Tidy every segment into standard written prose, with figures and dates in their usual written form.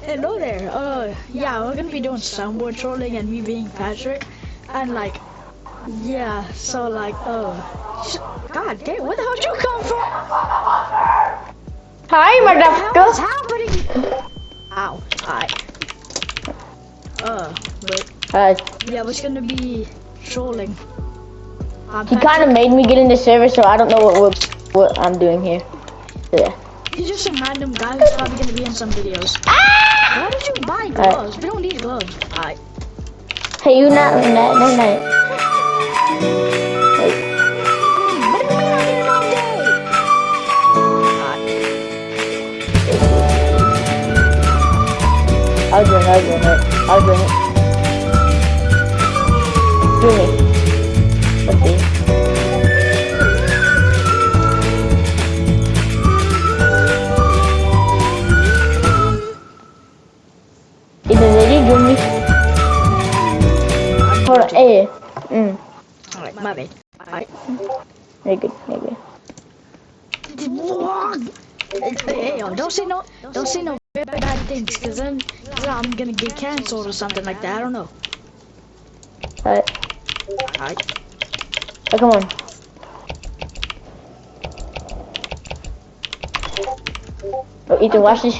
Hello there. Yeah, we're gonna be doing soundboard trolling and me being Patrick, and like, yeah. So like, God damn, where the hell did you come from? Hi, What the hell is motherfucker. happening? Ow. Alright. Wait. Hi. Yeah, we're gonna be trolling. He kind of made me get into service, so I don't know what I'm doing here. Yeah. He's just some random guy who's probably gonna be in some videos. Ah! Why did you buy gloves? We don't need gloves. Alright. Hey, you not. Hey. What do you mean I need an all day? I'll join it. Do me. Let's see. Did you join me? Hold on, hey. Alright, my bad. Alright. Very good. Hey, yo, don't say no very bad things, cause then I'm gonna get canceled or something like that. I don't know. Alright. Oh, come on. Oh, Ethan, watch this.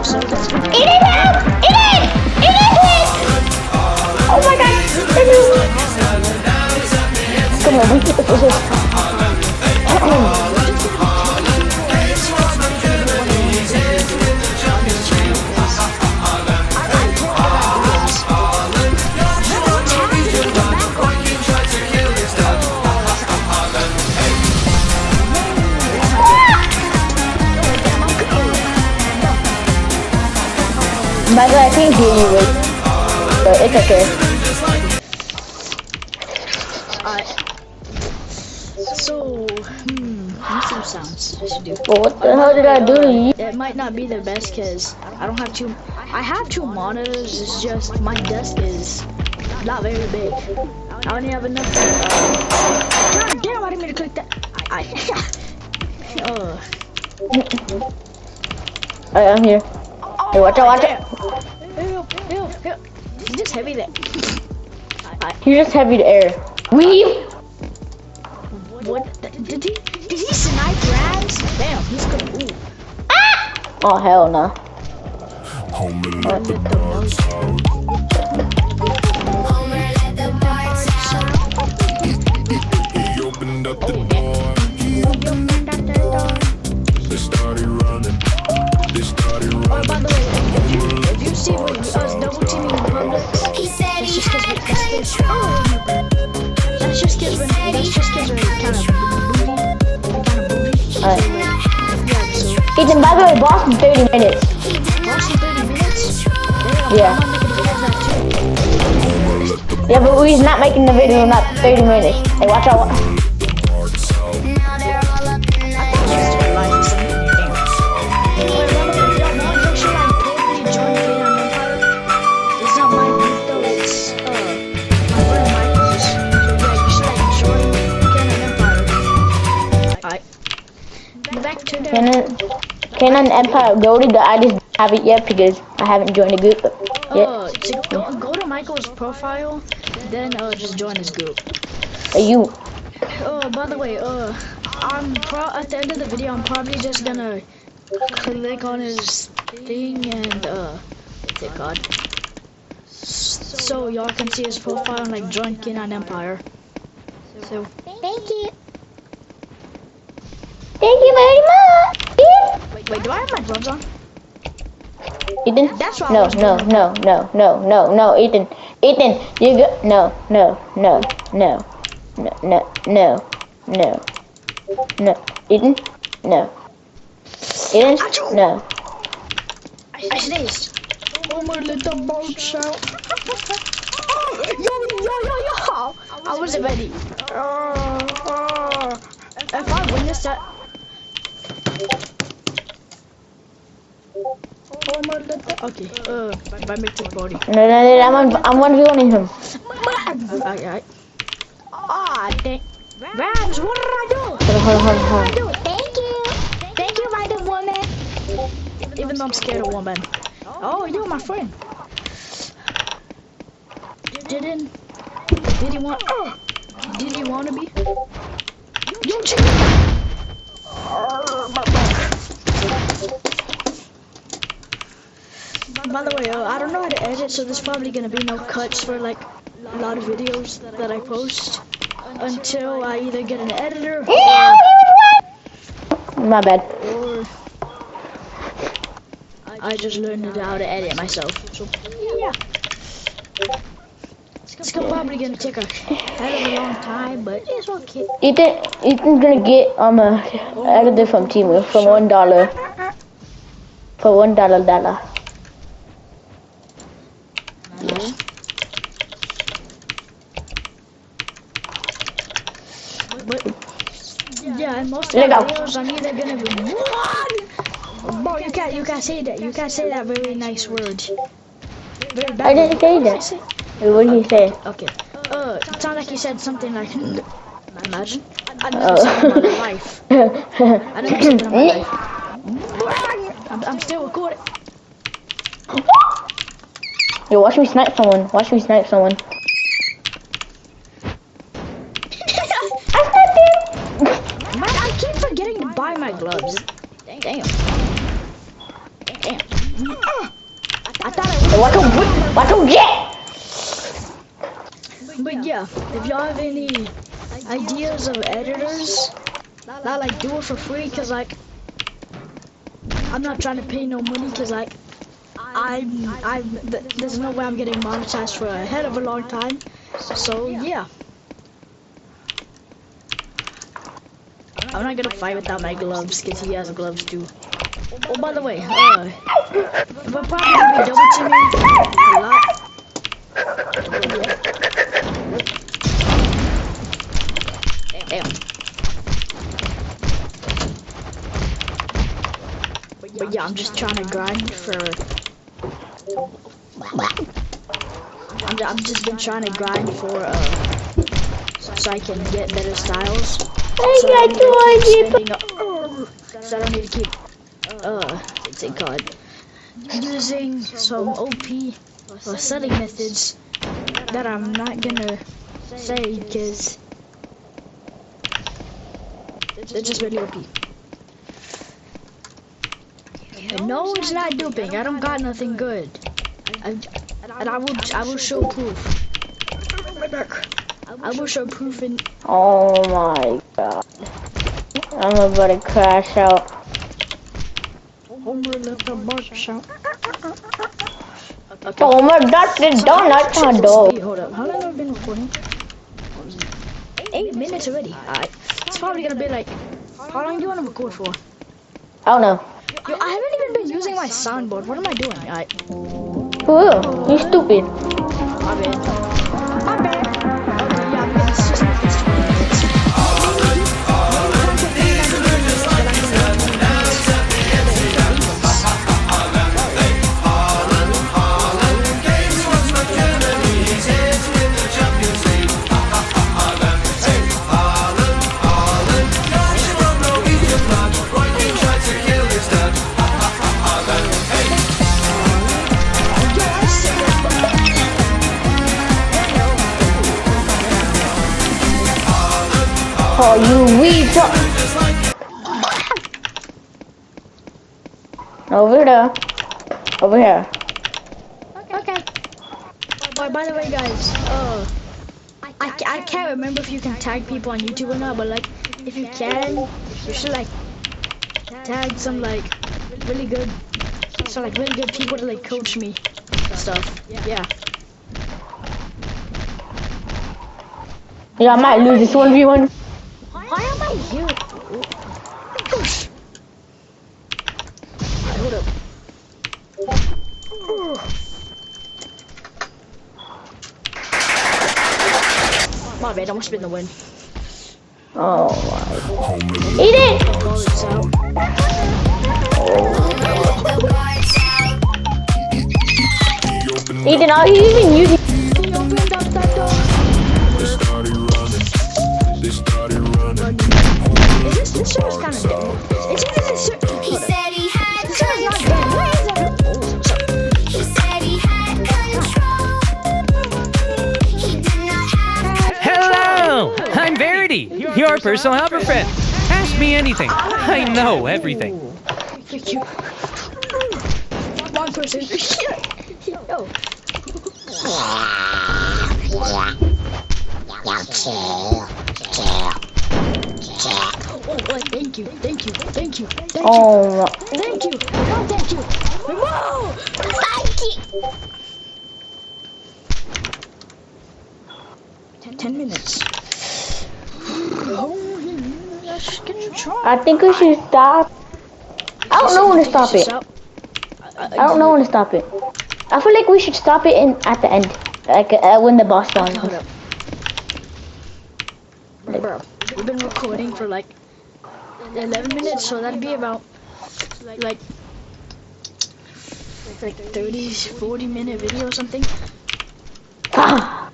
So that's gonna be It is! Oh my god! Come on, we keep this. By the way, I can't hear you, but it's okay. So, what's some sounds I should do? Well, what the hell did I do to you? It might not be the best because I don't have two. I have two monitors. It's just my desk is not very big. I only have enough. God damn! I didn't mean to click that. Alright, I'm here. Hey, watch out. Ew. He's just heavy there. He's just heavy to air. Weave! What? Did he snipe Rams? Damn, he's good. Ooh. Ah! Oh, hell no. Let the dogs out. He opened up the door. They started running. Oh, by the way, if you see us double teaming in public, that's just because we're kind of booty. Alright. Yeah, so Ethan, by the way, Boston 30 minutes. Boston 30 minutes? Yeah. Yeah, but he's not making the video not 30 minutes. Hey, watch out. Canon Empire Goldie, I just haven't yet because I haven't joined the group yet. Go to Michael's profile, then just join his group. Hey, you. By the way, at the end of the video, I'm probably just gonna click on his thing and thank God, so y'all can see his profile and like join Canon Empire. So Thank you. Thank you very much. wait, do I have my gloves on? Ethan? That's what I No, was no, doing. no, Ethan. Ethan, you go. No. Ethan? No. Ethan? No. I sneezed. Oh my little boat shout. Yo. I wasn't ready. If I win this set. Oh my little. Okay. By Mr. Body. No, I'm 1v1ing him. Alright. Ah, dang. Rams, what did I do? on. Thank you. Thank you, my good woman. Even though I'm scared of women. Oh, you're my friend. Did he want? Oh, did he want to be? Yo, chicken. By the way, I don't know how to edit, so there's probably gonna be no cuts for like a lot of videos that I post until I either get an editor My bad. or I just learned how to edit myself. So yeah, it's probably gonna take a hell of a long time, but it's okay. Ethan's gonna get a editor from Temu for $1. For $1. But yeah, and most of the videos I'm either gonna be what? Bro, you can't say that. You can't say that very nice word. Very bad I didn't say word. that. What did he say? Okay. It sounded like you said something like, imagine. I never said that in my life. I never said that in my life. I'm still recording. Yo, watch me snipe someone. Watch me snipe someone. Man, I keep forgetting to buy my gloves. Damn. I thought I would. Watch him get! But yeah, if y'all have any ideas of editors that like do it for free, cause like I'm not trying to pay no money, cause like there's no way I'm getting monetized for a hell of a long time. So yeah. I'm not gonna fight without my gloves, cause he has gloves too. Oh, by the way, we're probably gonna be double teaming a lot. Damn. But yeah, I'm just trying to grind for. I've just been trying to grind for so I can get better styles. So I don't need to keep what's it called? Using some OP or setting methods that I'm not gonna say because they're just really OP. And no, it's not duping. I don't got nothing good. And I will show proof. I will show proof in. Oh my god. I'm about to crash out. Homer left a barbershop. Okay. Homer, that's the donut handle. Wait, hold up. How long have I been recording? 8 minutes already. Alright. It's probably gonna be like. How long do you want to record for? I don't know. Yo, I haven't even been using my soundboard. What am I doing? Alright. Ooh, you stupid. My bad. My bad. Okay, yeah, I'm gonna just make this 20 minutes. Oh, you retard. Over there. Over here. Okay. Oh, by the way, guys, I can't remember if you can tag people on YouTube or not, but like, if you can, you should like tag some like really good people to like coach me and stuff. Yeah. Yeah, I might lose this 1v1. Why am I here? Gosh. Hold up. My bad, I must have been the win. Oh my. Eat it! Ethan, are you even using? They started running. This server's kind of dead. It's even this server. He said he had This server's not dead. Where is that? Oh, what's up? He said he had control. He did not have Hello! I'm Verity, your personal helper friend. Ask me anything. I know everything. Thank you. One person. Yo. Oh, thank you. Thank you. Thank you. Thank you. Oh, Thank you. Oh, thank you. Whoa! Thank you. 10 minutes. I think we should stop. I don't know when to stop it. I don't know when to stop it. I feel like we should stop it at the end, like when the boss spawns. Hold up. Bro, we've been recording for like 11 minutes, so that'd be about like 30, 40-minute video or something. Ah,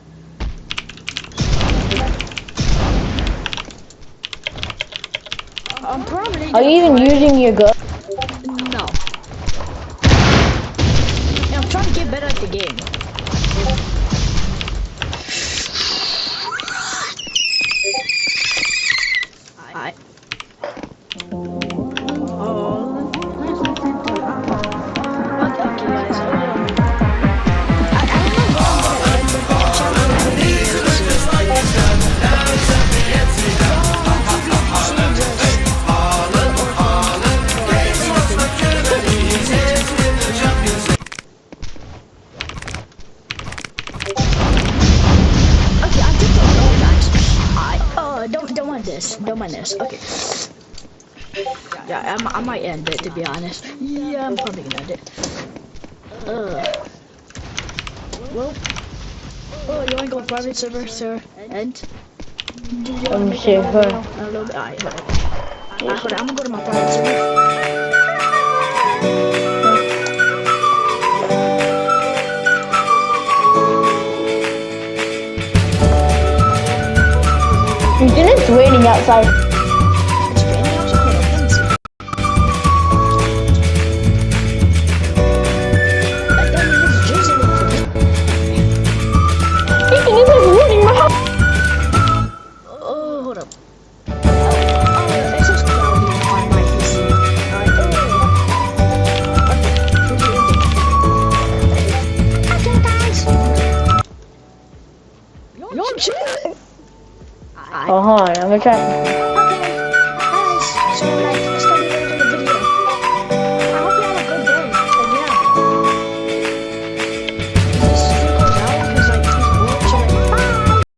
I'm probably are you even using your gun? No. Yeah, I'm trying to get better at the game. I. Oh. Okay, guys. I don't know what I'm gonna end the Okay, I took the road, guys. Don't mind this. Don't mind this. Okay. Yeah, I might end it, to be honest. Yeah, I'm probably gonna end it. Well. Oh, you wanna go private server, sir? And? Do you wanna I'm make sure. a little bit? Alright, hold on. Hold on, I'm gonna go to my private server. It's raining outside. It's raining outside. Hold on, let me see. That means it's drizzling for me. It's raining my house. Oh, hold up. Oh, it's just cloudy on my PC. Okay, guys. You're chilling. Oh, hold on, I'm gonna try. Okay, guys. So